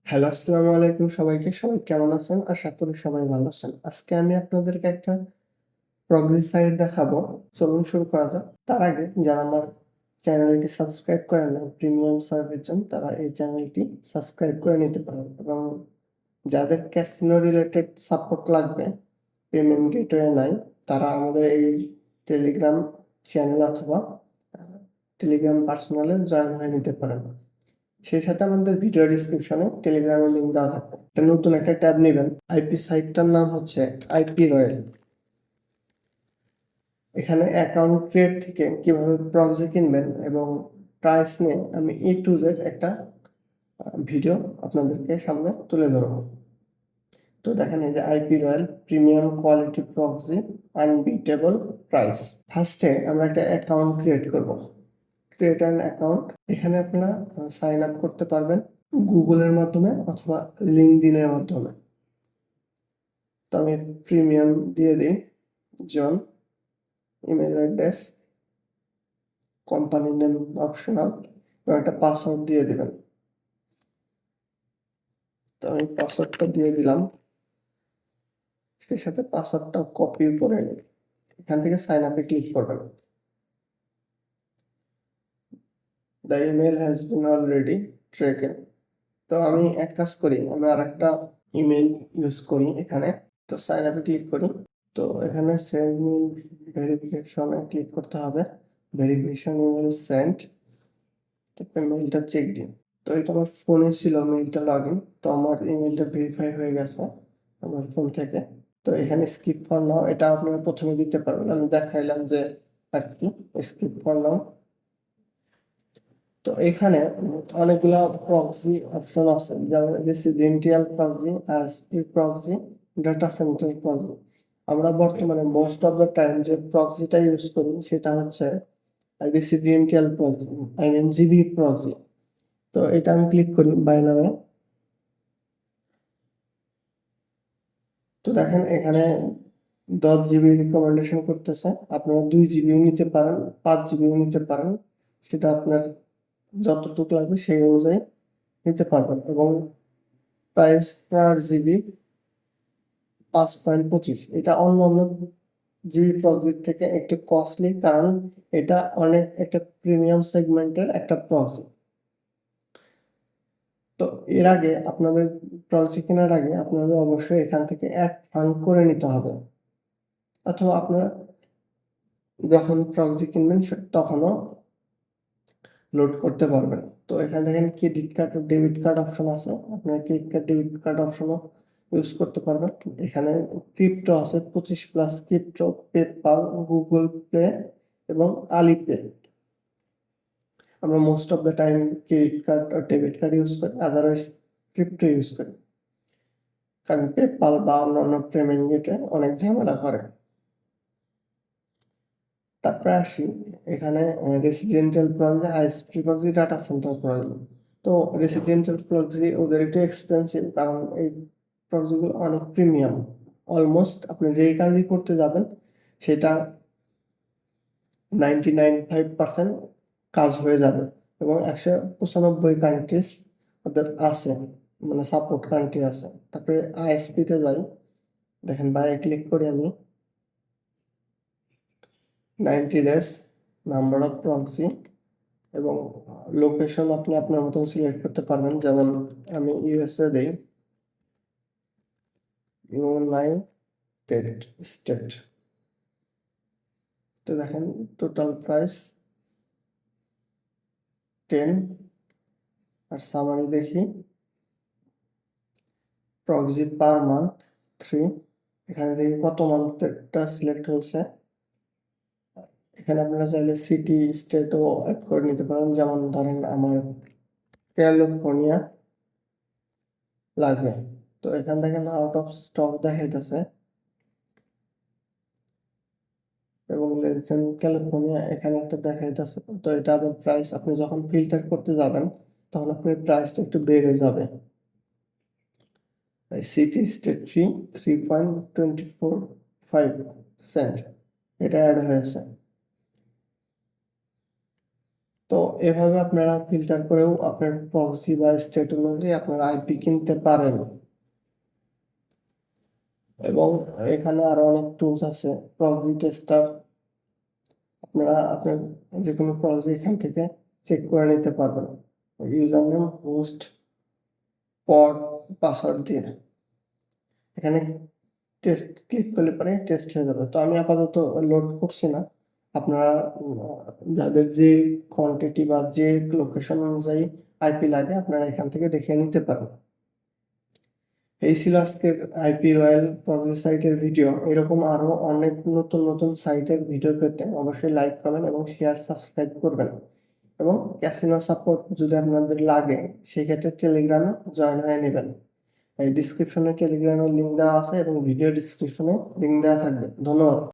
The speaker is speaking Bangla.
হ্যালো, আসসালামু আলাইকুম সবাইকে। সবাই কেমন আছেন? আশা করি সবাই ভালো আছেন। আজকে আমি আপনাদেরকে একটা প্রক্সি সাইট দেখাবো। চলুন শুরু করা যাক। তার আগে যারা আমার চ্যানেলটি সাবস্ক্রাইব করেন নাই, প্রিমিয়াম সার্ভিস চান, তারা এই চ্যানেলটি সাবস্ক্রাইব করে নিতে পারেন এবং যাদের ক্যাসিনো রিলেটেড সাপোর্ট লাগবে, পেমেন্ট গেটওয়ে নাই, তারা আমাদের এই টেলিগ্রাম চ্যানেল অথবা টেলিগ্রাম পার্সোনালে জয়েন হয়ে নিতে পারেন। সেই সাথে আমাদের ভিডিও ডিসক্রিপশনে টেলিগ্রামের লিঙ্ক দেওয়া থাকবে। নতুন একটা ট্যাব নেবেন। আইপি সাইটটার নাম হচ্ছে আইপি রয়্যাল। এখানে অ্যাকাউন্ট ক্রিয়েট থেকে কিভাবে প্রক্সি কিনবেন এবং প্রাইস নিয়ে আমি এ টু জেড একটা ভিডিও আপনাদেরকে সামনে তুলে ধরবো। তো দেখেন, এই যে IP royal premium quality proxy, unbeatable price. ফার্স্টে আমরা একটা অ্যাকাউন্ট ক্রিয়েট করব। Create an account. এখানে আপনারা সাইন আপ করতে পারবেন গুগলের মাধ্যমে অথবা লিঙ্কডইনের মাধ্যমে। তো আমি প্রিমিয়াম দিয়ে দিই, জন, email address, company name optional এবং একটা পাসওয়ার্ড দিয়ে দিবেন। তো আমি পাসওয়ার্ডটা দিয়ে দিলাম, সেই সাথে পাসওয়ার্ডটা কপি করে নিই। এখান থেকে সাইন আপে ক্লিক করবেন। The email has been already taken. তো আমি এক কাজ করি, আমি আর একটা ইমেল ইউজ করি এখানে। তো সাইন আপে ক্লিক করি। তো এখানে সেন্ড মি ভেরিফিকেশনে ক্লিক করতে হবে। Verification email send. তারপরে মেইলটা চেক দিন। তো এটা আমার ফোনে ছিল মেইলটা লগ ইন। তো আমার ইমেলটা ভেরিফাই হয়ে গেছে আমার ফোন থেকে। তো এখানে স্কিপ ফর নাও, এটা আপনারা প্রথমে দিতে পারবেন। আমি দেখাইলাম যে আর কি স্কিপ ফর নাও। তো এখানে অনেকগুলা প্রক্সি অপশন আছে, যেমন residential proxy, ISP proxy, data centre proxy. আমরা বর্তমানে মোস্ট অফ দ্য টাইম যে প্রক্সিটা ইউজ করি সেটা হচ্ছে residential proxy, I mean GB proxy. তো এটা আমি ক্লিক করি বাই নামে। তো দেখেন এখানে 10 জিবি রিকমেন্ডেশন করতেছে। আপনারা 2 জিবিও নিতে পারেন, 5 জিবিও নিতে পারেন, সেটা আপনার যতটুকু লাগবে সেই অনুযায়ী নিতে পারবেন। এবং প্রাইস পার জিবি 5.25। এটা অন্য অন্য জিবি প্রক্সির থেকে একটু কস্টলি, কারণ এটা অনেক একটা প্রিমিয়াম সেগমেন্টের একটা প্রক্সি। তো এর আগে আপনাদের প্রক্সি কেনার আগে আপনাদের অবশ্যই এখান থেকে এক ফান্ড করে নিতে হবে, অথবা আপনারা যখন প্রক্সি কিনবেন তখনও লোড করতে পারবেন। তো এখানে দেখেন ক্রেডিট কার্ড ও ডেবিট কার্ড অপশন আছে, আপনারা ক্রেডিট কার্ড ডেবিট কার্ড অপশনও ইউজ করতে পারবেন। এখানে ক্রিপ্টো আছে 25+ ক্রিপ্টো, পেপাল, গুগল পে এবং আলিপে। আমরা most of the time credit card আর ডেবিট কার্ড ইউজ করি, আদারওয়াইজ ক্রিপ্টো ইউজ করি, কারণ পেপাল বা অন্যান্য পেমেন্ট গেটে অনেক ঝামেলা করে। তারপরে আসি এখানে residential proxy, ISP proxy, data centre proxy. তো রেসিডেন্টাল প্রক্সি ওদের একটু এক্সপেন্সিভ, কারণ এই প্রক্সিগুলো অনেক প্রিমিয়াম। অলমোস্ট আপনি যেই কাজই করতে যাবেন সেটা 99.5% কাজ হয়ে যাবে। এবং 195 কান্ট্রিজ ওদের আছে, মানে সাপোর্ট কান্ট্রি আছে। তারপরে আইএসপিতে যাই, দেখেন বাইরে ক্লিক করি আমি, 90 days, নাম্বার অফ প্রক্সি এবং লোকেশন আপনি আপনার মতন সিলেক্ট করতে পারবেন। যেমন আমি ইউএসএ দেই, ইউনাইটেড স্টেট। তো দেখেন টোটাল প্রাইস 10। আর সামারি দেখি, প্রক্সি পার মান্থ 3। এখানে দেখি কত মান্থেরটা সিলেক্ট হয়েছে। এখানে আপনারা চাইলে সিটি স্টেটও অ্যাড করে নিতে পারেন, যেমন ধরেন আমার ক্যালিফোর্নিয়া লাগবে। তো এখান থেকে আউট অফ স্টক দেখাইতেছে এবং লেস দেন ক্যালিফোর্নিয়া এখানে একটা দেখাইতেছে। তো এটা আবার প্রাইস, আপনি যখন ফিল্টার করতে যাবেন তখন আপনার প্রাইসটা একটু বেড়ে যাবে। সিটি স্টেট ফি 3.245 সেন্ট এটা অ্যাড হয়েছে। তো এভাবে আপনারা ফিল্টার করেও আপনার প্রক্সি বা স্টেট অনুযায়ী আপনারা আইপি কিনতে পারেন। এবং এখানে আরো অনেক টুলস আছে, প্রক্সি টেস্টার। আপনারা আপনার যে কোনো প্রক্সি এখান থেকে চেক করে নিতে পারবেন ইউজার নেম, হোস্ট, পড, পাসওয়ার্ড দিয়ে। এখানে টেস্ট ক্লিক করলে পরে টেস্ট হয়ে যাবে। তো আমি আপাতত লোড করছি না। আপনারা যাদের যে কোয়ান্টিটি বা যে লোকেশন অনুযায়ী আইপি লাগে আপনারা এখান থেকে দেখে নিতে পারেন। এই ছিল আজকের আইপি রয়্যাল প্রক্সি সাইটের ভিডিও। এরকম আরো অনেক নতুন নতুন সাইটের ভিডিও পেতে অবশ্যই লাইক করবেন এবং শেয়ার সাবস্ক্রাইব করবেন। এবং ক্যাসিনো সাপোর্ট যদি আপনাদের লাগে সেক্ষেত্রে টেলিগ্রামে জয়েন হয়ে নেবেন। এই ডিসক্রিপশনে টেলিগ্রামের লিঙ্ক দেওয়া আছে এবং ভিডিও ডিসক্রিপশনে লিঙ্ক দেওয়া থাকবে। ধন্যবাদ।